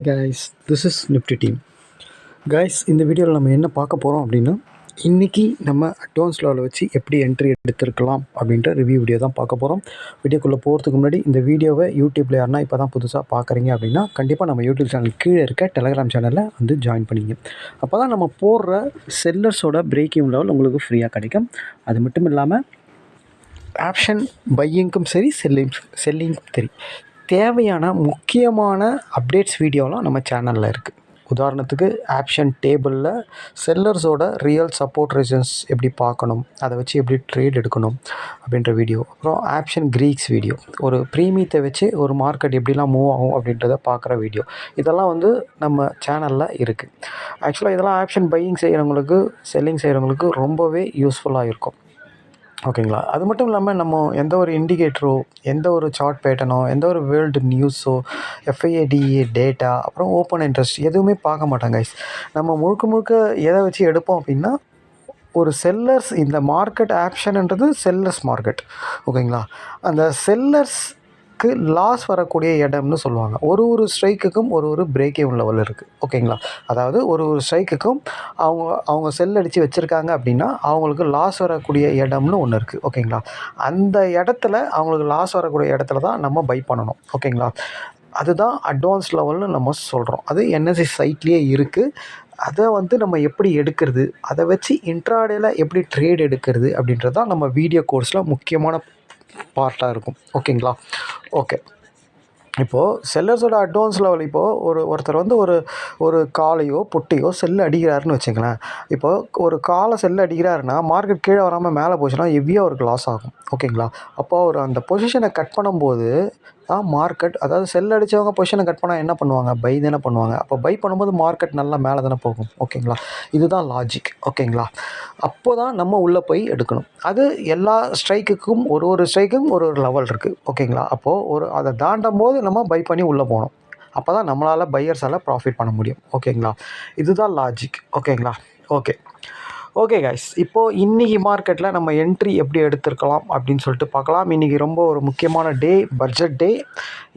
Guys, this is Nifty team. Guys, இந்த வீடியோவில் நம்ம என்ன பார்க்க போகிறோம் அப்படின்னா, இன்றைக்கி நம்ம அட்வான்ஸ் லெவலில் வச்சு எப்படி என்ட்ரி எடுத்துருக்கலாம் அப்படின்ற ரிவ்யூ வீடியோ தான் பார்க்க போகிறோம். வீடியோக்குள்ளே போகிறதுக்கு முன்னாடி இந்த வீடியோவை யூடியூப்பில் யாருன்னா இப்போ தான் புதுசாக பார்க்குறீங்க அப்படின்னா, கண்டிப்பாக நம்ம யூடியூப் சேனல் கீழே இருக்க டெலகிராம் சேனலில் வந்து ஜாயின் பண்ணிங்க. அப்போ தான் நம்ம போடுற செல்லர்ஸோட பிரேக்கிங் லெவல் உங்களுக்கு ஃப்ரீயாக கிடைக்கும். அது மட்டும் இல்லாமல் ஆப்ஷன் பையிங்க்கும் சரி, செல்லிங்க்கும் சரி, தேவையான முக்கியமான அப்டேட்ஸ் வீடியோலாம் நம்ம சேனலில் இருக்குது. உதாரணத்துக்கு ஆப்ஷன் டேபிளில் செல்லர்ஸோட ரியல் சப்போர்ட் ரெசிஸ்டன்ஸ் எப்படி பார்க்கணும், அதை வச்சு எப்படி ட்ரேட் எடுக்கணும் அப்படின்ற வீடியோ. அப்புறம் ஆப்ஷன் க்ரீக்ஸ் வீடியோ, ஒரு ப்ரீமியத்தை வச்சு ஒரு மார்க்கெட் எப்படிலாம் மூவ் ஆகும் அப்படின்றத பார்க்குற வீடியோ. இதெல்லாம் வந்து நம்ம சேனலில் இருக்குது. ஆக்சுவலாக இதெல்லாம் ஆப்ஷன் பையிங் செய்கிறவங்களுக்கு, செல்லிங் செய்கிறவங்களுக்கு ரொம்பவே யூஸ்ஃபுல்லாக இருக்கும். ஓகேங்களா? அது மட்டும் இல்லாமல் நம்ம எந்த ஒரு இண்டிகேட்டரோ, எந்த ஒரு சார்ட் பேட்டர்னோ, எந்த ஒரு வேர்ல்டு நியூஸோ, எஃப்ஐஏடிஏ டேட்டா, அப்புறம் ஓப்பன் இன்ட்ரெஸ்ட் எதுவுமே பார்க்க மாட்டாங்க கைஸ். நம்ம முழுக்க முழுக்க எதை வச்சு எடுப்போம் அப்படின்னா, ஒரு செல்லர்ஸ், இந்த மார்க்கெட் ஆப்ஷன்ன்றது செல்லர்ஸ் மார்க்கெட். ஓகேங்களா? அந்த செல்லர்ஸ்க்கு லாஸ் வரக்கூடிய இடம்னு சொல்லுவாங்க. ஒரு ஸ்ட்ரைக்குக்கும் ஒரு பிரேக் ஈவன் லெவல் இருக்குது. ஓகேங்களா? அதாவது ஒரு ஸ்ட்ரைக்குக்கும் அவங்க செல் அடித்து வச்சுருக்காங்க அப்படின்னா அவங்களுக்கு லாஸ் வரக்கூடிய இடம்னு ஒன்று இருக்குது. ஓகேங்களா? அந்த இடத்துல அவங்களுக்கு லாஸ் வரக்கூடிய இடத்துல தான் நம்ம பை பண்ணணும். ஓகேங்களா? அதுதான் அட்வான்ஸ் லெவல்னு நம்ம சொல்கிறோம். அது என்எஸ்சி சைட்லேயே இருக்குது. அதை வந்து நம்ம எப்படி எடுக்கிறது, அதை வச்சு இன்ட்ராடேல எப்படி ட்ரேட் எடுக்கிறது அப்படின்றது தான் நம்ம வீடியோ கோர்ஸில் முக்கியமான பார்ட்டாக இருக்கும். ஓகேங்களா? ஓகே, இப்போது செல்லர்ஸோட அட்வான்ஸ் லெவல், இப்போது ஒருத்தர் வந்து ஒரு காலையோ புட்டையோ செல்லு அடிக்கிறாருன்னு வச்சுங்களேன். இப்போது ஒரு காலை செல்லு அடிக்கிறாருன்னா மார்க்கெட் கீழே வராமல் மேலே போச்சுன்னா ஹெவியாக அவருக்கு லாஸ் ஆகும். ஓகேங்களா? அப்போ அவர் அந்த பொசிஷனை கட் பண்ணும்போது தான் மார்க்கெட், அதாவது செல் அடித்தவங்க பொசிஷனை கட் பண்ணால் என்ன பண்ணுவாங்க? பை தானே பண்ணுவாங்க. அப்போ பை பண்ணும்போது மார்க்கெட் நல்லா மேலே தானே போகும். ஓகேங்களா? இதுதான் லாஜிக். ஓகேங்களா? அப்போ தான் நம்ம உள்ளே போய் எடுக்கணும். அது எல்லா ஸ்ட்ரைக்குக்கும் ஒரு ஸ்ட்ரைக்கும் ஒரு லெவல் இருக்குது. ஓகேங்களா? அப்போது அதை தாண்டும் போது நம்ம பை பண்ணி உள்ளே போகணும். அப்போ தான் நம்மளால் பையர்ஸால் ப்ராஃபிட் பண்ண முடியும். ஓகேங்களா? இதுதான் லாஜிக். ஓகேங்களா? ஓகே கைஸ், இப்போது இன்றைக்கி மார்க்கெட்டில் நம்ம என்ட்ரி எப்படி எடுத்துருக்கலாம் அப்படின்னு சொல்லிட்டு பார்க்கலாம். இன்றைக்கி ரொம்ப ஒரு முக்கியமான டே, பட்ஜெட் டே.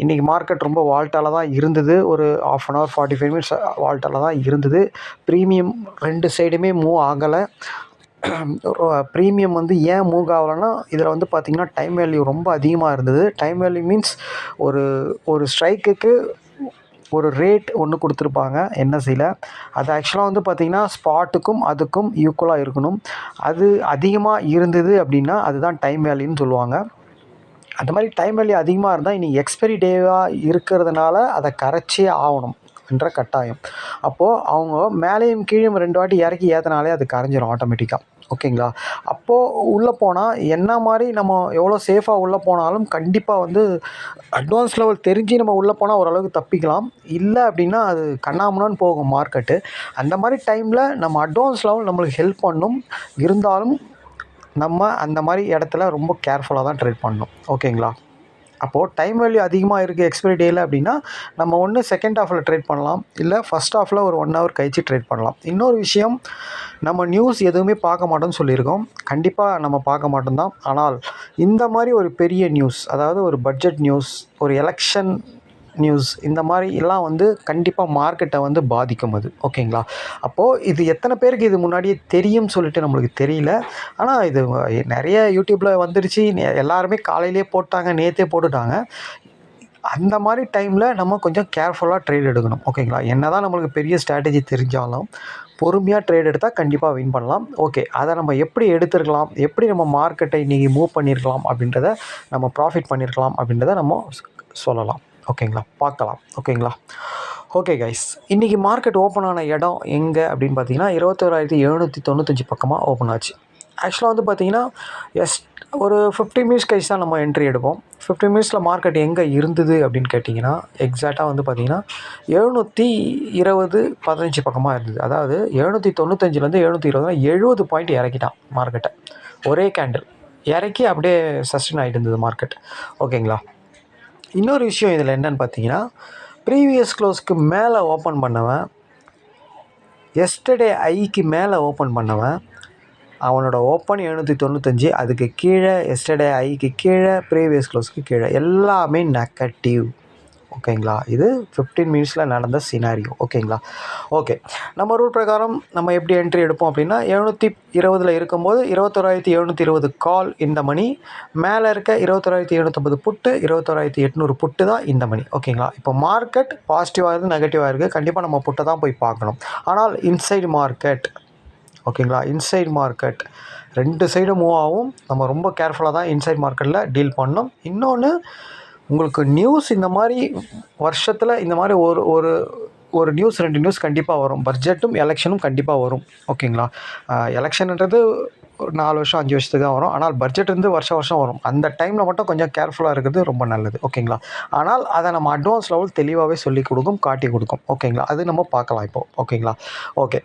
இன்றைக்கி மார்க்கெட் ரொம்ப வால்ட்டால் தான் இருந்தது. ஒரு 1/2 hour 45 minutes வால்ட்டால் தான் இருந்தது. ப்ரீமியம் 2 சைடுமே மூவ் ஆகலை. ப்ரீமியம் வந்து ஏன் மூவ் ஆகலைன்னா, இதில் வந்து பார்த்திங்கன்னா டைம் வேல்யூ ரொம்ப அதிகமாக இருந்தது. டைம் வேல்யூ மீன்ஸ் ஒரு ஸ்ட்ரைக்குக்கு ஒரு ரேட் ஒன்று கொடுத்துருப்பாங்க என்எஸ்சியில். அது ஆக்சுவலாக வந்து பார்த்திங்கன்னா ஸ்பாட்டுக்கும் அதுக்கும் ஈக்குவலாக இருக்கணும். அது அதிகமாக இருந்தது அப்படின்னா அதுதான் டைம் வேல்யூன்னு சொல்லுவாங்க. அந்த மாதிரி டைம் வேல்யூ அதிகமாக இருந்தால் இன்றைக்கி எக்ஸ்பைரி டேவாக இருக்கிறதுனால அதை கரைச்சே ஆகணும் என்ற கட்டாயம். அப்போது அவங்க மேலேயும் கீழே 2 வாட்டி இறக்கி ஏற்றினாலே அது கரைஞ்சிரும் ஆட்டோமேட்டிக்காக. ஓகேங்களா? அப்போது உள்ளே போனால் என்ன மாதிரி நம்ம எவ்வளோ சேஃபாக உள்ளே போனாலும் கண்டிப்பாக வந்து அட்வான்ஸ் லெவல் தெரிஞ்சு நம்ம உள்ளே போனால் ஓரளவுக்கு தப்பிக்கலாம். இல்லை அப்படின்னா அது கண்ணாமண்ணான்னு போகும் மார்க்கெட்டு. அந்த மாதிரி டைமில் நம்ம அட்வான்ஸ் லெவல் நம்மளுக்கு ஹெல்ப் பண்ணும். இருந்தாலும் நம்ம அந்த மாதிரி இடத்துல ரொம்ப கேர்ஃபுல்லாக தான் ட்ரேட் பண்ணணும். ஓகேங்களா? அப்போது டைம் வேல்யூ அதிகமாக இருக்குது எக்ஸ்பைரி டேயில் அப்படின்னா நம்ம ஒன்று செகண்ட் ஹாஃபில் ட்ரேட் பண்ணலாம், இல்லை ஃபஸ்ட் ஹாஃபில் ஒரு 1 hour கழிச்சு ட்ரேட் பண்ணலாம். இன்னொரு விஷயம், நம்ம நியூஸ் எதுவுமே பார்க்க மாட்டோம்னு சொல்லியிருக்கோம். கண்டிப்பாக நம்ம பார்க்க மாட்டோம் தான். ஆனால் இந்த மாதிரி ஒரு பெரிய நியூஸ், அதாவது ஒரு பட்ஜெட் நியூஸ், ஒரு எலெக்ஷன் நியூஸ், இந்த மாதிரி எல்லாம் வந்து கண்டிப்பாக மார்க்கெட்டை வந்து பாதிக்கும் அது. ஓகேங்களா? அப்போது இது எத்தனை பேருக்கு இது முன்னாடியே தெரியும்னு சொல்லிட்டு நம்மளுக்கு தெரியல. ஆனால் இது நிறைய யூடியூப்பில் வந்துடுச்சு. எல்லாருமே காலையிலே போட்டாங்க, நேற்றே போட்டுட்டாங்க. அந்த மாதிரி டைமில் நம்ம கொஞ்சம் கேர்ஃபுல்லாக ட்ரேட் எடுக்கணும். ஓகேங்களா? என்ன தான் நம்மளுக்கு பெரிய ஸ்ட்ராட்டஜி தெரிஞ்சாலும் பொறுமையாக ட்ரேட் எடுத்தால் கண்டிப்பாக வின் பண்ணலாம். ஓகே, அதை நம்ம எப்படி எடுத்துருக்கலாம், எப்படி நம்ம மார்க்கெட்டை இன்றைக்கி மூவ் பண்ணியிருக்கலாம் அப்படின்றத, நம்ம ப்ராஃபிட் பண்ணியிருக்கலாம் அப்படின்றத நம்ம சொல்லலாம். ஓகேங்களா? பார்க்கலாம். ஓகே கைஸ், இன்றைக்கி மார்க்கெட் ஓப்பன் ஆன இடம் எங்கே அப்படின்னு பார்த்தீங்கன்னா 21,795 பக்கமாக ஓப்பன் ஆச்சு. ஆக்சுவலாக வந்து பார்த்திங்கன்னா ஒரு 50 minutes கழிச்சு தான் நம்ம என்ட்ரி எடுப்போம். 50 minutesல மார்க்கெட் எங்கே இருந்தது அப்படின்னு கேட்டிங்கன்னா, எக்ஸாக்டாக வந்து பார்த்திங்கன்னா 720.15 பக்கமாக இருந்தது. அதாவது 795லேருந்து 720 70 பாயிண்ட் இறக்கிட்டான் மார்க்கெட்டை. ஒரே கேண்டில் இறக்கி அப்படியே சஸ்டெயின் ஆகிட்டு இருந்தது மார்க்கெட். ஓகேங்களா? இன்னொரு விஷயம் இதில் என்னென்னு பார்த்தீங்கன்னா, ப்ரீவியஸ் க்ளோஸ்க்கு மேலே ஓப்பன் பண்ணவன், எஸ்டர்டே ஐக்கு மேலே ஓப்பன் பண்ணவன், அவனோட ஓப்பன் 795, அதுக்கு கீழே எஸ்டர்டே ஐக்கு கீழே, ப்ரீவியஸ் க்ளோஸ்க்கு கீழே எல்லாமே நெகட்டிவ். ஓகேங்களா. இது 15 மினிட்ஸில் நடந்த சினாரியோ. ஓகேங்களா. ஓகே, நம்ம ரூல் பிரகாரம் நம்ம எப்படி என்ட்ரி எடுப்போம் அப்படின்னா 720 இருக்கும்போது 21,720 கால் இந்த மணி, மேலே இருக்க 21,750 புட்டு, 21,800 புட்டு தான் இந்த மணி. ஓகேங்களா. இப்போ மார்க்கெட் பாசிட்டிவாக இருக்குது, நெகட்டிவாக இருக்குது, கண்டிப்பாக நம்ம புட்டை தான் போய் பார்க்கணும். ஆனால் இன்சைடு மார்க்கெட், ஓகேங்களா, இன்சைட் மார்க்கெட் 2 சைடும் மூவ் ஆகும். நம்ம ரொம்ப கேர்ஃபுல்லாக தான் இன்சைட் மார்க்கெட்டில் டீல் பண்ணணும். இன்னொன்று, உங்களுக்கு நியூஸ் இந்த மாதிரி வருஷத்தில் இந்த மாதிரி ஒரு ஒரு ஒரு நியூஸ் 2 நியூஸ் கண்டிப்பாக வரும். பட்ஜெட்டும் எலெக்ஷனும் கண்டிப்பாக வரும். ஓகேங்களா. எலெக்ஷன்ன்றது ஒரு 4 வருஷம் 5 வருஷத்துக்கு தான் வரும். ஆனால் பட்ஜெட் வந்து வருஷம் வருஷம் வரும். அந்த டைமில் மட்டும் கொஞ்சம் கேர்ஃபுல்லாக இருக்கிறது ரொம்ப நல்லது. ஓகேங்களா. ஆனால் அதை நம்ம அட்வான்ஸ் லெவல் தெளிவாகவே சொல்லி கொடுக்கும், காட்டி கொடுக்கும். ஓகேங்களா. அது நம்ம பார்க்கலாம் இப்போது. ஓகேங்களா. ஓகே,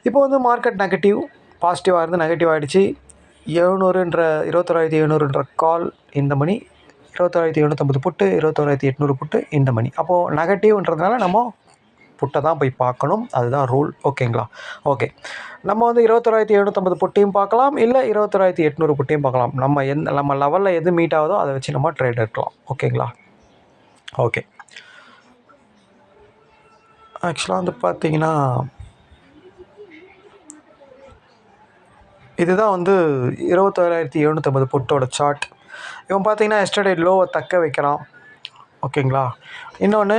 இப்போ வந்து மார்க்கெட் நெகட்டிவ் பாசிட்டிவாக இருந்து நெகட்டிவ் ஆகிடுச்சு. 21,700 கால் இந்த மணி, 21,750 புட்டு, 21,800 புட்டு இந்த மணி. அப்போது நெகட்டிவ்ன்றதுனால நம்ம புட்டை தான் போய் பார்க்கணும். அதுதான் ரூல். ஓகேங்களா. ஓகே, நம்ம வந்து 21,750 புட்டையும் பார்க்கலாம், இல்லை 21,800 புட்டையும் பார்க்கலாம். நம்ம லெவலில் எது மீட் ஆகுதோ அதை வச்சு நம்ம ட்ரேட் எடுக்கலாம். ஓகேங்களா. ஓகே, ஆக்சுவலாக வந்து பார்த்தீங்கன்னா இதுதான் வந்து 21,750 புட்டோட சார்ட். இவன் பார்த்தீங்கன்னா எஸ்டர்டே லோவை தக்க வைக்கிறான். ஓகேங்களா. இன்னொன்று,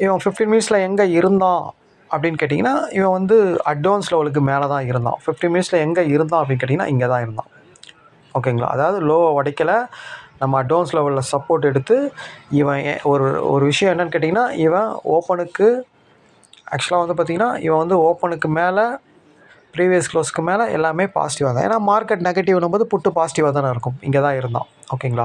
இவன் 15 மினிட்ஸில் எங்கே இருந்தான் அப்படின்னு கேட்டிங்கன்னா, இவன் வந்து அட்வான்ஸ் லெவலுக்கு மேலே தான் இருந்தான். 15 மினிட்ஸில் எங்கே இருந்தான் அப்படின்னு கேட்டிங்கன்னா, இங்கே தான் இருந்தான். ஓகேங்களா. அதாவது லோவை உடைக்கலை, நம்ம அட்வான்ஸ் லெவலில் சப்போர்ட் எடுத்து இவன் ஒரு விஷயம் என்னென்னு கேட்டிங்கன்னா, இவன் ஓப்பனுக்கு ஆக்சுவலாக வந்து பார்த்திங்கன்னா இவன் வந்து ஓப்பனுக்கு மேலே ப்ரீவியஸ் க்ளோஸ்க்கு மேலே எல்லாமே பாசிட்டிவாக தான். ஏன்னா மார்க்கெட் நெகட்டிவ்னும் போது புட்டு பாசிட்டிவாக தானே இருக்கும். இங்கே தான் இருந்தான். ஓகேங்களா.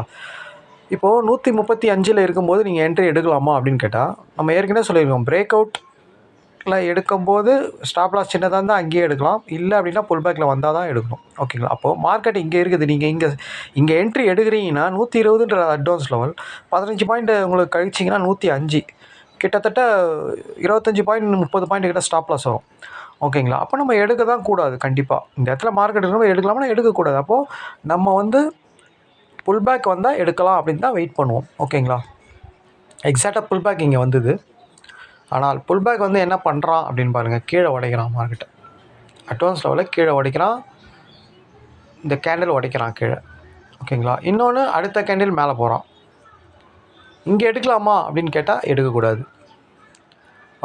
இப்போது 135 இருக்கும்போது நீங்கள் என்ட்ரி எடுக்கலாமா அப்படின்னு கேட்டால், நம்ம ஏற்கனவே சொல்லியிருக்கோம், பிரேக் அவுட்டில் எடுக்கும்போது ஸ்டாப் லாஸ் சின்னதாக இருந்தால் அங்கேயே எடுக்கலாம். இல்லை அப்படின்னா புல் பேக்கில் வந்தால் தான் எடுக்கணும். ஓகேங்களா. அப்போது மார்க்கெட் இங்கே இருக்குது, நீங்கள் இங்கே என்ட்ரி எடுக்கிறீங்கன்னா 120ன்ற அட்வான்ஸ் லெவல் 15 பாயிண்ட் உங்களுக்கு கழிச்சிங்கன்னா 105, கிட்டத்தட்ட 25 பாயிண்ட் 30 பாயிண்ட் கிட்ட ஸ்டாப் லாஸ் வரும். ஓகேங்களா. அப்போ நம்ம எடுக்க தான் கூடாது. கண்டிப்பாக இந்த இடத்துல மார்க்கெட் இருக்கிறவங்க எடுக்கலாம்னா எடுக்கக்கூடாது. அப்போது நம்ம வந்து புல் பேக் வந்தால் எடுக்கலாம் அப்படின்னு தான் வெயிட் பண்ணுவோம். ஓகேங்களா. எக்ஸாக்டாக புல் பேக் இங்கே வந்தது. ஆனால் புல் பேக் வந்து என்ன பண்ணுறான் அப்படின்னு பாருங்கள், கீழே உடைக்கிறான் மார்க்கெட்டை. அட்வான்ஸ் லெவலில் கீழே உடைக்கிறான், இந்த கேண்டில் உடைக்கிறான் கீழே. ஓகேங்களா. இன்னொன்று, அடுத்த கேண்டில் மேலே போகிறான். இங்கே எடுக்கலாமா அப்படின்னு கேட்டால் எடுக்கக்கூடாது.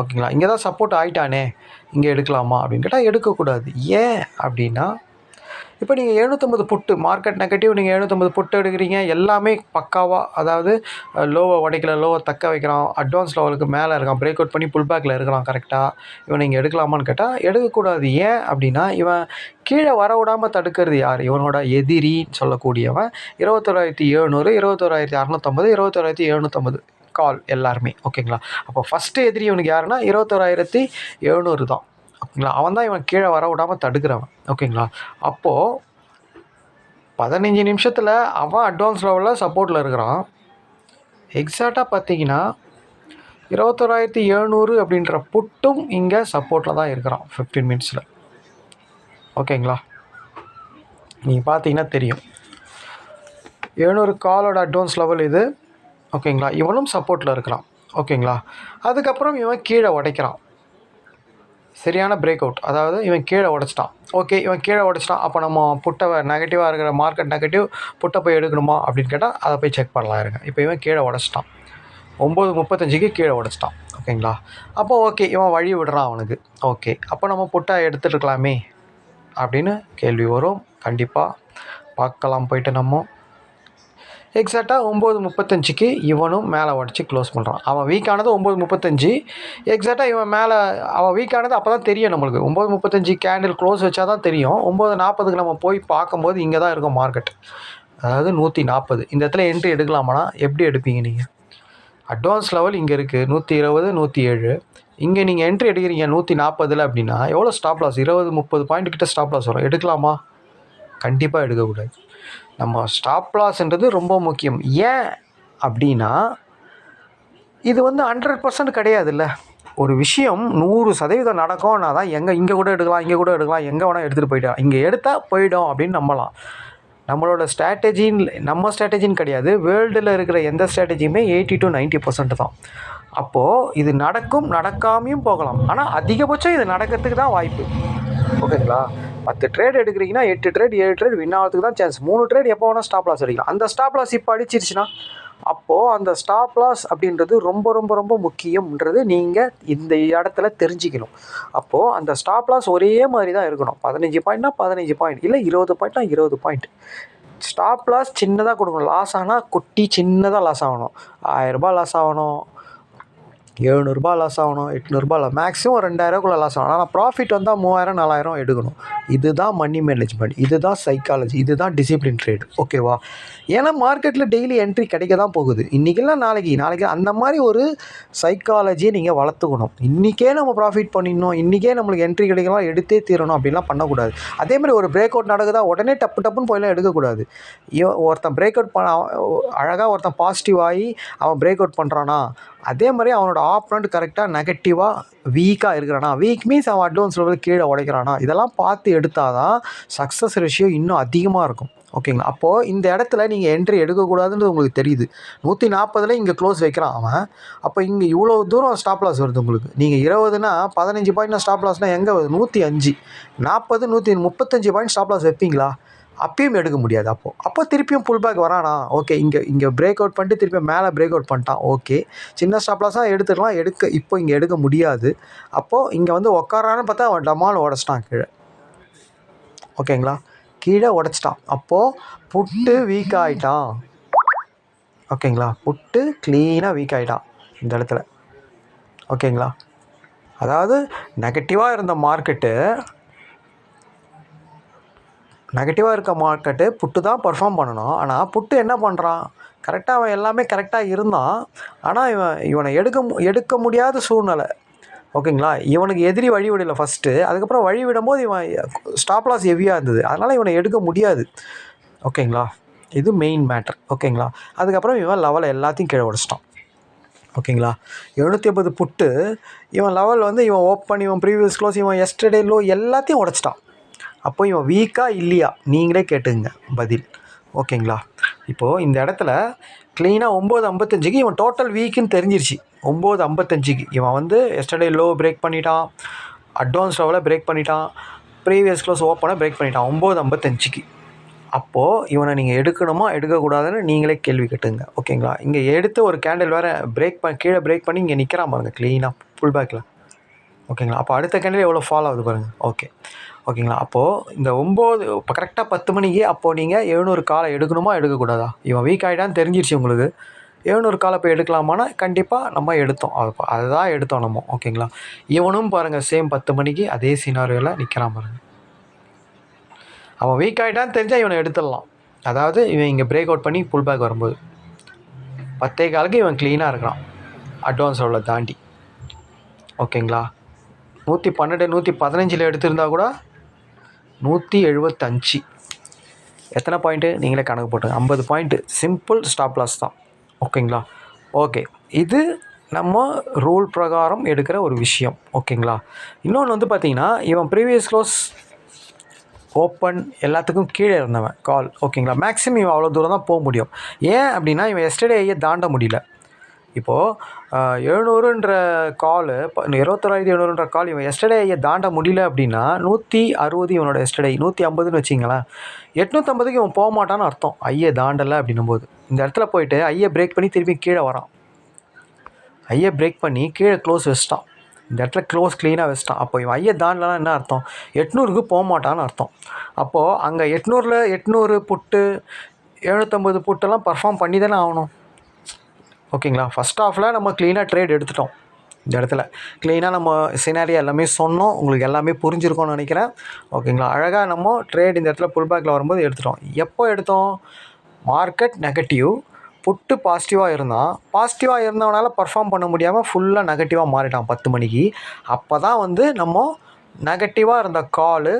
ஓகேங்களா. இங்கே தான் சப்போர்ட் ஆகிட்டானே, இங்கே எடுக்கலாமா அப்படின்னு கேட்டால் எடுக்கக்கூடாது. ஏன் அப்படின்னா, இப்போ நீங்கள் 750 புட்டு மார்க்கெட் நெகட்டிவ், நீங்கள் 750 புட்டு எடுக்கிறீங்க, எல்லாமே பக்காவாக, அதாவது லோவை உடைக்கல, லோவை தக்க வைக்கிறான், அட்வான்ஸ் லெவலுக்கு மேலே இருக்கான், பிரேக் அவுட் பண்ணி புல் பேக்கில் இருக்கிறான் கரெக்டாக. இவன் நீங்கள் எடுக்கலாமான்னு கேட்டால் எடுக்கக்கூடாது. ஏன் அப்படின்னா, இவன் கீழே வர விடாமல் தடுக்கிறது யார்? இவனோட எதிரின்னு சொல்லக்கூடியவன் 21,700, 21,650, 21,750 கால் எல்லாருமே. ஓகேங்களா. அப்போ ஃபஸ்ட்டு எதிரி இவனுக்கு யாருன்னா 21,700 தான். ஓகேங்களா. அவன் தான் இவன் கீழே வர விடாமல் தடுக்கிறவன். ஓகேங்களா. அப்போது 15 நிமிஷத்தில் அவன் அட்வான்ஸ் லெவலில் சப்போர்ட்டில் இருக்கிறான். எக்ஸாக்டாக பார்த்தீங்கன்னா 21,700 அப்படின்ற புட்டும் இங்கே சப்போர்ட்டில் தான் இருக்கிறான் 15 மினிட்ஸில். ஓகேங்களா. நீங்கள் பார்த்தீங்கன்னா தெரியும், 700 காலோட அட்வான்ஸ் லெவல் இது. ஓகேங்களா. இவனும் சப்போர்ட்டில் இருக்கிறான். ஓகேங்களா. அதுக்கப்புறம் இவன் கீழே உடைக்கிறான். சரியான பிரேக் அவுட், அதாவது இவன் கீழே உடைச்சிட்டான். ஓகே, இவன் கீழே உடைச்சிட்டான். அப்போ நம்ம புட்டை நெகட்டிவாக இருக்கிற மார்க்கெட் நெகட்டிவ் புட்டை போய் எடுக்கணுமா அப்படின்னு கேட்டால் அதை போய் செக் பண்ணலாம் இருங்க. இப்போ இவன் கீழே உடைச்சிட்டான், 9:35க்கு கீழே உடைச்சிட்டான். ஓகேங்களா. அப்போ ஓகே, இவன் வழி விடுறான் அவனுக்கு. ஓகே, அப்போ நம்ம புட்டை எடுத்துருக்கலாமே அப்படின்னு கேள்வி வரும். கண்டிப்பாக பார்க்கலாம் போய்ட்டு நம்ம. எக்ஸாக்டாக 9:35க்கு இவனும் மேலே உடச்சி க்ளோஸ் பண்ணுறான். அவன் வீக்கானது 9:35. எக்ஸாக்டாக இவன் மேலே அவன் வீக்கானது அப்போ தான் தெரியும் நம்மளுக்கு. 9:35 கேண்டில் க்ளோஸ் வச்சா தான் தெரியும். 9:40க்கு நம்ம போய் பார்க்கும்போது இங்கே தான் இருக்கும் மார்க்கெட், அதாவது 140. இந்த இடத்துல என்ட்ரி எடுக்கலாமானா எப்படி எடுப்பீங்க நீங்கள்? அட்வான்ஸ் லெவல் இங்கே இருக்குது 120, 107. இங்கே நீங்கள் என்ட்ரி எடுக்கிறீங்க 140 அப்படின்னா எவ்வளோ ஸ்டாப் லாஸ்? 20-30 பாயிண்ட் கிட்ட ஸ்டாப் லாஸ் வரும். எடுக்கலாமா? கண்டிப்பாக எடுக்கக்கூடாது. நம்ம ஸ்டாப் லாஸ்ன்றது ரொம்ப முக்கியம். ஏன் அப்படின்னா, இது வந்து 100% கிடையாதுல்ல. ஒரு விஷயம் 100% நடக்கும்னா தான் இங்கே கூட எடுக்கலாம், இங்கே கூட எடுக்கலாம், எங்கே வேணால் எடுத்துகிட்டு போயிடலாம். இங்கே எடுத்தால் போயிடும் அப்படின்னு நம்பலாம். நம்மளோட நம்ம ஸ்ட்ராட்டஜின்னு கிடையாது, வேர்ல்டில் இருக்கிற எந்த ஸ்ட்ராட்டஜியுமே 80 to 90% தான். அப்போது இது நடக்காமையும் போகலாம். ஆனால் அதிகபட்சம் இது நடக்கிறதுக்கு தான் வாய்ப்பு. ஓகேங்களா? 10 ட்ரேட் எடுக்கிறீங்கன்னா 8 ட்ரேட் 7 ட்ரேட் வின் ஆகிறதுக்கு தான் சான்ஸ். 3 ட்ரேட் எப்போ வேணால் ஸ்டாப் லாஸ் அடிக்கலாம். அந்த ஸ்டாப் லாஸ் இப்போ அடிச்சிருச்சுன்னா அப்போது அந்த ஸ்டாப் லாஸ் அப்படின்றது ரொம்ப ரொம்ப ரொம்ப முக்கியம்ன்றது நீங்கள் இந்த இடத்துல தெரிஞ்சுக்கணும். அப்போது அந்த ஸ்டாப் லாஸ் ஒரே மாதிரி தான் இருக்கணும். 15 பாயிண்ட்னா 15 பாயிண்ட், இல்லை 20 பாயிண்ட்னா 20 பாயிண்ட். ஸ்டாப் லாஸ் சின்னதாக கொடுக்கணும். லாஸ் ஆனால் கொட்டி சின்னதாக லாஸ் ஆகணும். 1000 ரூபாய் லாஸ் ஆகணும், 700 லாஸ் ஆகணும், 800 மேக்ஸிமம் 2000 லாஸ் ஆகணும். ஆனால் ப்ராஃபிட் வந்தால் 3000 4000 எடுக்கணும். இதுதான் மணி மேனேஜ்மெண்ட், இதுதான் சைக்காலஜி, இதுதான் டிசிப்ளின் ட்ரேட். ஓகேவா? ஏன்னா மார்க்கெட்டில் டெய்லி என்ட்ரி கிடைக்க தான் போகுது. இன்றைக்கெல்லாம் நாளைக்கு அந்த மாதிரி ஒரு சைக்காலஜியை நீங்கள் வளர்த்துக்கணும். இன்றைக்கே நம்ம ப்ராஃபிட் பண்ணிடணும், இன்றைக்கே நம்மளுக்கு என்ட்ரி கிடைக்கலாம், எடுத்தே தீரணும் அப்படின்லாம் பண்ணக்கூடாது. அதேமாதிரி ஒரு பிரேக் அவுட் நடக்குதா உடனே டப்புன்னு போயெல்லாம் எடுக்கக்கூடாது. ஒருத்தன் பிரேக் அவுட் அழகாக ஒருத்தன் பாசிட்டிவ் ஆகி அவன் பிரேக் அவுட் பண்ணுறானா, அதே மாதிரி அவனோட ஆப்பனண்ட் கரெக்டாக நெகட்டிவாக வீக்காக இருக்கிறானா, வீக் மீன்ஸ் அவன் அட்வான்ஸ் லெவல் கீழே உடைக்கிறானா, இதெல்லாம் பார்த்து எடுத்தால் தான் சக்ஸஸ் ரேஷியோ இன்னும் அதிகமாக இருக்கும். ஓகேங்களா? அப்போது இந்த இடத்துல நீங்கள் என்ட்ரி எடுக்கக்கூடாதுன்றது உங்களுக்கு தெரியுது. 140 இங்கே க்ளோஸ் வைக்கிறான் அவன். அப்போ இங்கே இவ்வளோ தூரம் ஸ்டாப் லாஸ் வருது உங்களுக்கு. நீங்கள் 20னா 15 பாயிண்ட்னா ஸ்டாப் லாஸ்னால் எங்கே வருது? 105, 40, 135 பாயிண்ட் ஸ்டாப் லாஸ் வைப்பீங்களா? அப்பயும் எடுக்க முடியாது. அப்போ திருப்பியும் புல் பேக் வரானா, ஓகே இங்கே பிரேக் அவுட் பண்ணிட்டு திருப்பியும் மேலே பிரேக் அவுட் பண்ணிட்டான், ஓகே சின்ன ஸ்டாப் லாஸாக எடுத்துக்கலாம். இப்போ இங்கே எடுக்க முடியாது. அப்போது இங்கே வந்து உக்காரான்னு பார்த்தா அவன் டமால் உடச்சிட்டான் கீழே. ஓகேங்களா? கீழே உடச்சிட்டான். அப்போது புட்டு வீக் ஆகிட்டான். ஓகேங்களா? புட்டு க்ளீனாக வீக் ஆகிட்டான் இந்த இடத்துல. ஓகேங்களா? அதாவது நெகட்டிவாக இருந்த மார்க்கெட்டு புட்டு தான் பர்ஃபார்ம் பண்ணணும். ஆனால் புட்டு என்ன பண்ணுறான், கரெக்டாக அவன் எல்லாமே கரெக்டாக இருந்தான். ஆனால் இவனை எடுக்க முடியாத சூழ்நிலை. ஓகேங்களா? இவனுக்கு எதிரி வழி விடலை ஃபஸ்ட்டு. அதுக்கப்புறம் வழி விடும்போது இவன் ஸ்டாப் லாஸ் ஹெவியாக இருந்தது, அதனால் இவனை எடுக்க முடியாது. ஓகேங்களா? இது மெயின் மேட்டர். ஓகேங்களா? அதுக்கப்புறம் இவன் லெவலை எல்லாத்தையும் கீழே உடச்சிட்டான். ஓகேங்களா? 750 புட்டு இவன் லெவல் வந்து இவன் ஓப்பன், இவன் ப்ரீவியஸ் க்ளோஸ், இவன் எஸ்டர்டே லோ எல்லாத்தையும் உடச்சிட்டான். அப்போ இவன் வீக்கா இல்லையா நீங்களே கேட்டுங்க பதில். ஓகேங்களா? இப்போது இந்த இடத்துல க்ளீனாக 9:55 இவன் டோட்டல் வீக்குன்னு தெரிஞ்சிருச்சு. 9:55 இவன் வந்து எஸ்டர்டே லோ பிரேக் பண்ணிட்டான், அட்வான்ஸ் லெவலில் பிரேக் பண்ணிட்டான், ப்ரீவியஸ் க்ளோஸ் ஓப்பனை பிரேக் பண்ணிட்டான் 9:55. அப்போது இவனை நீங்கள் எடுக்கணுமா எடுக்கக்கூடாதுன்னு நீங்களே கேள்வி கேட்டுங்க. ஓகேங்களா? இங்கே எடுத்து ஒரு கேண்டில் வேறு கீழே பிரேக் பண்ணி இங்கே நிற்கிறான் பாருங்கள் க்ளீனாக ஃபுல் பேக்கில். ஓகேங்களா? அப்போ அடுத்த கேண்டில் எவ்வளோ ஃபால் ஆகுது பாருங்கள். ஓகேங்களா? அப்போது இந்த 9 இப்போ கரெக்டாக 10 மணிக்கு அப்போது நீங்கள் 700 காலை எடுக்கணுமா எடுக்கக்கூடாதா? இவன் வீக் ஆகிட்டான்னு தெரிஞ்சிருச்சு உங்களுக்கு. 700 காலை போய் எடுக்கலாமான்னா கண்டிப்பாக நம்ம எடுத்தோம். அதுதான் எடுத்தோம் நம்ம. ஓகேங்களா? இவனும் பாருங்கள் சேம் 10 மணிக்கு அதே சினாரியோவில் நிற்கிறான் பாருங்கள். அவன் வீக் ஆகிட்டான்னு தெரிஞ்சால் இவனை எடுத்துடலாம். அதாவது இவன் இங்கே பிரேக் அவுட் பண்ணி புல் பேக் வரும்போது 10:15 இவன் க்ளீனாக இருக்கிறான் அட்வான்ஸ் லெவலில் தாண்டி. ஓகேங்களா? 112 115 எடுத்திருந்தா கூட 175 எத்தனை பாயிண்ட்டு நீங்களே கணக்கு போட்டுங்க. 50 பாயிண்ட்டு சிம்பிள் ஸ்டாப் லாஸ் தான். ஓகேங்களா? ஓகே, இது நம்ம ரூல் பிரகாரம் எடுக்கிற ஒரு விஷயம். ஓகேங்களா? இன்னொன்று வந்து பார்த்திங்கன்னா இவன் ப்ரீவியஸ் க்ளோஸ் ஓப்பன் எல்லாத்துக்கும் கீழே இருந்தவன் கால். ஓகேங்களா? மேக்ஸிமம் இவன் அவ்வளோ தூரம் தான் போக முடியும். ஏன் அப்படின்னா இவன் எஸ்டர்டேயே தாண்ட முடியல. இப்போது 700ன்ற காலு 21,700ன்ற கால் இவன் எஸ்டர்டேயை தாண்ட முடியல அப்படின்னா 160 இவனோட எஸ்டர்டே 150ன்னு வச்சிங்களேன். 850க்கு இவன் போக மாட்டான்னு அர்த்தம். ஐயை தாண்டலை அப்படின்னும் போது இந்த இடத்துல போயிட்டு ஐயை பிரேக் பண்ணி திருப்பி கீழே வரான். ஐயை பிரேக் பண்ணி கீழே க்ளோஸ் வச்சிட்டான். இந்த இடத்துல க்ளோஸ் க்ளீனாக வச்சிட்டான். அப்போ இவன் ஐயை தாண்டலாம் என்ன அர்த்தம்? 800க்கு போக மாட்டான்னு அர்த்தம். அப்போது அங்கே 800 புட்டு 750 புட்டெல்லாம் பர்ஃபார்ம் பண்ணி தானே ஆகணும். ஓகேங்களா? ஃபஸ்ட் ஹாஃபில் நம்ம க்ளீனாக ட்ரேட் எடுத்துட்டோம். இந்த இடத்துல க்ளீனாக நம்ம சினாரியோ எல்லாமே சொன்னோம். உங்களுக்கு எல்லாமே புரிஞ்சிருக்கோன்னு நினைக்கிறேன். ஓகேங்களா? அழகாக நம்ம ட்ரேட் இந்த இடத்துல புல் பேக்கில் வரும்போது எடுத்துட்டோம். எப்போ எடுத்தோம்? மார்க்கெட் நெகட்டிவ், புட்டு பாசிட்டிவாக இருந்தவனால பர்ஃபார்ம் பண்ண முடியாமல் ஃபுல்லாக நெகட்டிவாக மாறிட்டான் 10 மணிக்கு. அப்போ தான் வந்து நம்ம நெகட்டிவாக இருந்த காலு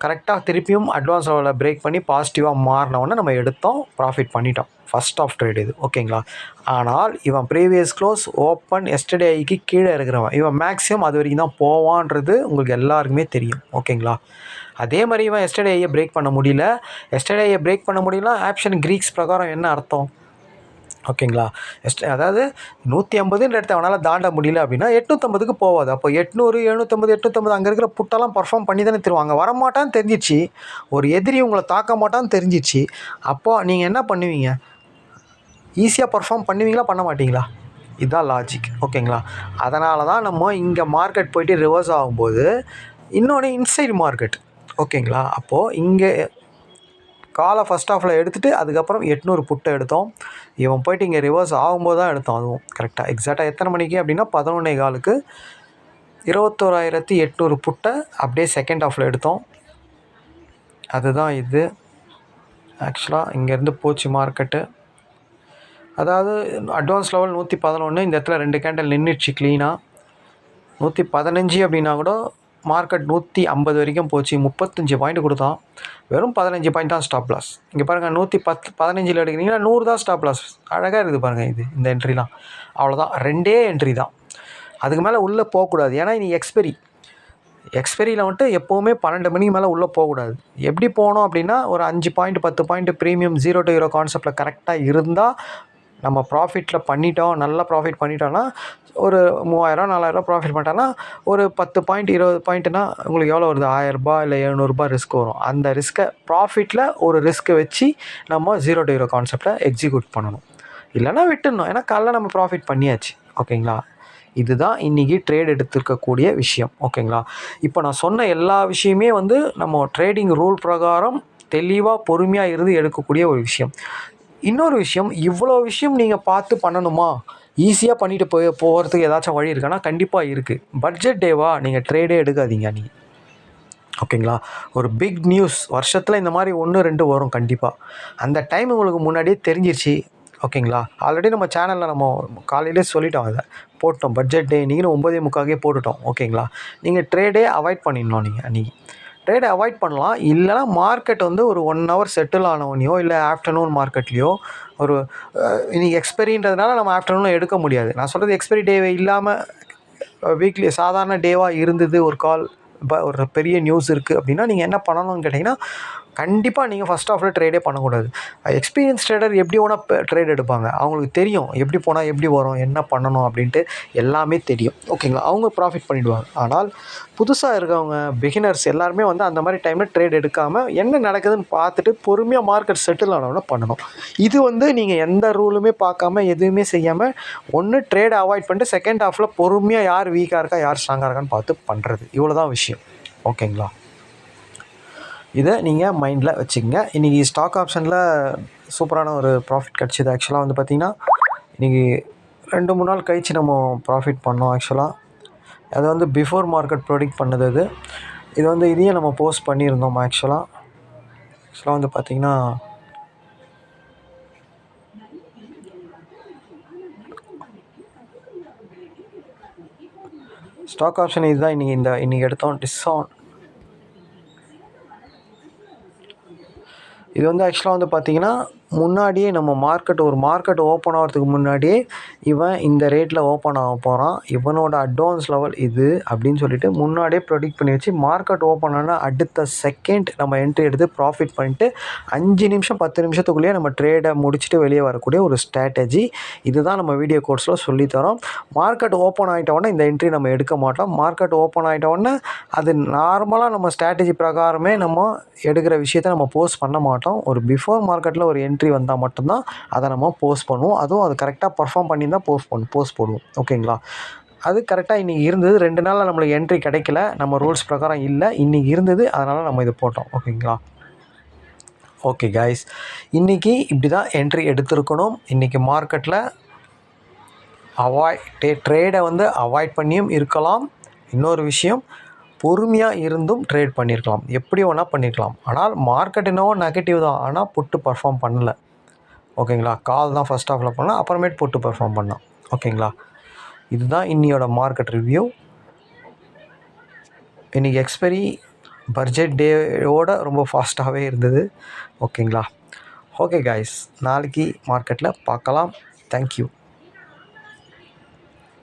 கரெக்டாக திருப்பியும் அட்வான்ஸ் லெவலில் பிரேக் பண்ணி பாசிட்டிவாக மாறினவுடனே நம்ம எடுத்தோம், ப்ராஃபிட் பண்ணிட்டோம். ஃபஸ்ட் ஆஃப் ட்ரேட் இது, ஓகேங்களா. ஆனால் இவன் ப்ரீவியஸ் க்ளோஸ் ஓப்பன் எஸ்டர்டே ஐக்கு கீழே இருக்கிறவன், இவன் மேக்ஸிமம் அது வரைக்கும் தான் போவான்றது உங்களுக்கு எல்லாருக்குமே தெரியும், ஓகேங்களா. அதே மாதிரி இவன் எஸ்டர்டே ஐயை பிரேக் பண்ண முடியல. எஸ்டர்டே ஐயை பிரேக் பண்ண முடியல ஆப்ஷன் க்ரீக்ஸ் பிரகாரம் என்ன அர்த்தம், ஓகேங்களா. அதாவது 150ன்ற இடத்த அவனால் தாண்ட முடியல அப்படின்னா 850க்கு போகாது. அப்போ 800, 750, 850 அங்கே இருக்கிற புட்டெல்லாம் பர்ஃபார்ம் பண்ணி தானே தருவாங்க. வரமாட்டான்னு தெரிஞ்சிச்சு, ஒரு எதிரி உங்களை தாக்க மாட்டான்னு தெரிஞ்சிச்சு. அப்போது நீங்கள் என்ன பண்ணுவீங்க, ஈஸியாக பர்ஃபார்ம் பண்ணுவீங்களா பண்ண மாட்டிங்களா? இதுதான் லாஜிக், ஓகேங்களா. அதனால தான் நம்ம இங்கே மார்க்கெட் போய்ட்டு ரிவர்ஸ் ஆகும்போது இன்னொன்று இன்சைட் மார்க்கெட், ஓகேங்களா. அப்போது இங்கே காலை ஃபஸ்ட் ஆஃபில் எடுத்துகிட்டு அதுக்கப்புறம் 800 புட்டை எடுத்தோம். இவன் போய்ட்டு இங்கே ரிவர்ஸ் ஆகும்போது தான் எடுத்தோம். அதுவும் கரெக்டாக எக்ஸாக்டாக எத்தனை மணிக்கு அப்படின்னா 11:15க்கு 21,800 புட்டை அப்படியே செகண்ட் ஆஃபில் எடுத்தோம். அதுதான் இது ஆக்சுவலாக இங்கேருந்து போச்சு மார்க்கெட்டு. அதாவது அட்வான்ஸ் லெவல் 111, இந்த இடத்துல 2 கேண்டில் நின்றுச்சு க்ளீனாக. 115 அப்படின்னா கூட மார்க்கெட் 150 வரைக்கும் போச்சு. 35 பாயிண்ட் கொடுத்தான், வெறும் 15 பாயிண்ட் தான் ஸ்டாப் லாஸ். இங்கே பாருங்கள் 115 எடுக்கிறீங்கன்னா 100 தான் ஸ்டாப் லாஸ். அழகாக இருக்குது பாருங்கள் இது, இந்த என்ட்ரிலாம் அவ்வளோதான், 2 என்ட்ரி தான். அதுக்கு மேலே உள்ளே போகக்கூடாது. ஏன்னா இனி எக்ஸ்பெரியில் வந்துட்டு எப்போவுமே 12 மணிக்கு மேலே உள்ளே போகக்கூடாது. எப்படி போகணும் அப்படின்னா ஒரு 5 பாயிண்ட் 10 பாயிண்ட் ப்ரீமியம் 0 to 0 கான்செப்டில் கரெக்டாக இருந்தால் நம்ம ப்ராஃபிட்டில் பண்ணிட்டோம், நல்லா ப்ராஃபிட் பண்ணிட்டோன்னா ஒரு 3000 4000 ப்ராஃபிட் பண்ணிட்டோன்னா ஒரு 10 பாயிண்ட் 20 பாயிண்ட்னா உங்களுக்கு எவ்வளோ வருது, 1000 இல்லை 700 ரிஸ்க் வரும். அந்த ரிஸ்க்கை ப்ராஃபிட்டில் ஒரு ரிஸ்க்கை வச்சு நம்ம 0 to 0 கான்செப்டை எக்ஸிக்யூட் பண்ணணும். இல்லைனா விட்டுடணும், ஏன்னா காலைல நம்ம ப்ராஃபிட் பண்ணியாச்சு, ஓகேங்களா. இதுதான் இன்றைக்கி ட்ரேட் எடுத்துருக்கக்கூடிய விஷயம், ஓகேங்களா. இப்போ நான் சொன்ன எல்லா விஷயமே நம்ம ட்ரேடிங் ரூல் பிரகாரம் தெளிவாக பொறுமையாக இருந்து எடுக்கக்கூடிய ஒரு விஷயம். இன்னொரு விஷயம், இவ்வளோ விஷயம் நீங்கள் பார்த்து பண்ணணுமா, ஈஸியாக பண்ணிவிட்டு போகிறதுக்கு ஏதாச்சும் வழி இருக்கான்னா கண்டிப்பாக இருக்குது. பட்ஜெட் டேவா நீங்கள் ட்ரேடே எடுக்காதீங்க நீங்கள், ஓகேங்களா. ஒரு பிக் நியூஸ் வருஷத்தில் இந்த மாதிரி 1 2 வரும் கண்டிப்பாக. அந்த டைம் உங்களுக்கு முன்னாடியே தெரிஞ்சிருச்சு, ஓகேங்களா. ஆல்ரெடி நம்ம சேனலில் நம்ம காலையிலே சொல்லிட்டோம், அதை போட்டோம். பட்ஜெட் டே நீங்களும் 9:45 போட்டுட்டோம், ஓகேங்களா. நீங்கள் ட்ரேடே அவாய்ட் பண்ணிடணும். நீங்கள் அன்றைக்கி ட்ரேடை அவாய்ட் பண்ணலாம். இல்லைனா மார்க்கெட் ஒரு 1 hour செட்டில் ஆனவனையோ இல்லை ஆஃப்டர்நூன் மார்க்கெட்லேயோ ஒரு இன்றைக்கி எக்ஸ்பெரின்றதுனால நம்ம ஆஃப்டர்நூனில் எடுக்க முடியாது. நான் சொல்கிறது எக்ஸ்பெரி டேவே இல்லாமல் வீக்லி சாதாரண டேவாக இருந்தது, ஒரு கால் ஒரு பெரிய நியூஸ் இருக்குது அப்படின்னா நீங்கள் என்ன பண்ணணும்னு கேட்டிங்கன்னா கண்டிப்பாக நீங்கள் ஃபஸ்ட் ஆஃபில் ட்ரேடே பண்ணக்கூடாது. எக்ஸ்பீரியன்ஸ் ட்ரேடர் எப்படி வேணால் ட்ரேட் எடுப்பாங்க, அவங்களுக்கு தெரியும் எப்படி போனால் எப்படி வரும், என்ன பண்ணணும் அப்படின்ட்டு எல்லாமே தெரியும், ஓகேங்களா. அவங்க ப்ராஃபிட் பண்ணிவிடுவாங்க. ஆனால் புதுசாக இருக்கவங்க பிகினர்ஸ் எல்லாருமே அந்த மாதிரி டைமில் ட்ரேட் எடுக்காமல் என்ன நடக்குதுன்னு பார்த்துட்டு பொறுமையாக மார்க்கெட் செட்டில் ஆனவொன்னே பண்ணணும். இது நீங்கள் எந்த ரூலுமே பார்க்காம எதுவுமே செய்யாமல் ஒன்று ட்ரேடை அவாய்ட் பண்ணிட்டு செகண்ட் ஹாஃபில் பொறுமையாக யார் வீக்காக இருக்கா யார் ஸ்ட்ராங்காக இருக்கான்னு பார்த்து பண்ணுறது, இவ்வளோ தான் விஷயம், ஓகேங்களா. இதை நீங்கள் மைண்டில் வச்சுக்கோங்க. இன்றைக்கி ஸ்டாக் ஆப்ஷனில் சூப்பரான ஒரு ப்ராஃபிட் கிடச்சிது. ஆக்சுவலாக பார்த்திங்கன்னா இன்றைக்கி 2-3 நாள் கழித்து நம்ம ப்ராஃபிட் பண்ணோம். ஆக்சுவலாக அது பிஃபோர் மார்க்கெட் ப்ரொடிக்ட் பண்ணது. இது இதையும் நம்ம போஸ்ட் பண்ணியிருந்தோம். ஆக்சுவலாக பார்த்திங்கன்னா ஸ்டாக் ஆப்ஷன் இதுதான் இன்றைக்கி எடுத்தோம். டிஸ்கவுண்ட் இது ஆக்சுவலாக பார்த்திங்கன்னா முன்னாடியே நம்ம மார்க்கெட் ஓப்பன் ஆகிறதுக்கு முன்னாடியே இவன் இந்த ரேட்டில் ஓப்பன் ஆக போகிறான், இவனோட அட்வான்ஸ் லெவல் இது அப்படின்னு சொல்லிட்டு முன்னாடியே ப்ரொடிக்ட் பண்ணி வச்சு மார்க்கெட் ஓப்பன் ஆனால் அடுத்த செகண்ட் நம்ம என்ட்ரி எடுத்து ப்ராஃபிட் பண்ணிட்டு 5 நிமிஷம் 10 நிமிஷத்துக்குள்ளேயே நம்ம ட்ரேடை முடிச்சுட்டு வெளியே வரக்கூடிய ஒரு ஸ்ட்ராட்டஜி. இதுதான் நம்ம வீடியோ கோர்ஸில் சொல்லித்தரோம். மார்க்கெட் ஓப்பன் ஆகிட்டோடனே இந்த என்ட்ரி நம்ம எடுக்க மாட்டோம். மார்க்கெட் ஓப்பன் ஆகிட்டோடனே அது நார்மலாக நம்ம ஸ்ட்ராட்டஜி பிரகாரமே நம்ம எடுக்கிற விஷயத்தை நம்ம போஸ்ட் பண்ண மாட்டோம். ஒரு பிஃபோர் மார்க்கெட்டில் ஒரு என்ட்ரி வந்தால் மட்டும்தான் அதை நம்ம போஸ்ட் பண்ணுவோம். அதுவும் அது கரெக்டாக பர்ஃபார்ம் பண்ணி தான் போஸ்ட் போடுவோம், ஓகேங்களா. அது கரெக்டாக இன்றைக்கி இருந்தது. 2 நாளில் நம்மளுக்கு என்ட்ரி கிடைக்கல, நம்ம ரூல்ஸ் பிரகாரம் இல்லை, இன்றைக்கி இருந்தது, அதனால் நம்ம இது போட்டோம், ஓகேங்களா. ஓகே கைஸ், இன்றைக்கி இப்படி தான் என்ட்ரி எடுத்துருக்கணும். இன்றைக்கி மார்க்கெட்டில் ட்ரேடை அவாய்ட் பண்ணியும் இருக்கலாம். இன்னொரு விஷயம், பொறுமையாக இருந்தும் ட்ரேட் பண்ணியிருக்கலாம், எப்படி வேணால் பண்ணியிருக்கலாம். ஆனால் மார்க்கெட் என்னவோ நெகட்டிவ் தான், ஆனால் புட்டு பர்ஃபார்ம் பண்ணலை, ஓகேங்களா. கால் தான் ஃபஸ்ட் ஆஃபில் பண்ணால், அப்புறமேட்டு புட்டு பர்ஃபார்ம் பண்ணான், ஓகேங்களா. இதுதான் இன்னியோட மார்க்கெட் ரிவ்யூ. இன்றைக்கி எக்ஸ்பெரி பட்ஜெட் டேவோட ரொம்ப ஃபாஸ்ட்டாகவே இருந்தது. ஓகேங்களா? ஓகே காய்ஸ், நாளைக்கு மார்க்கெட்டில் பார்க்கலாம். தேங்க்யூ.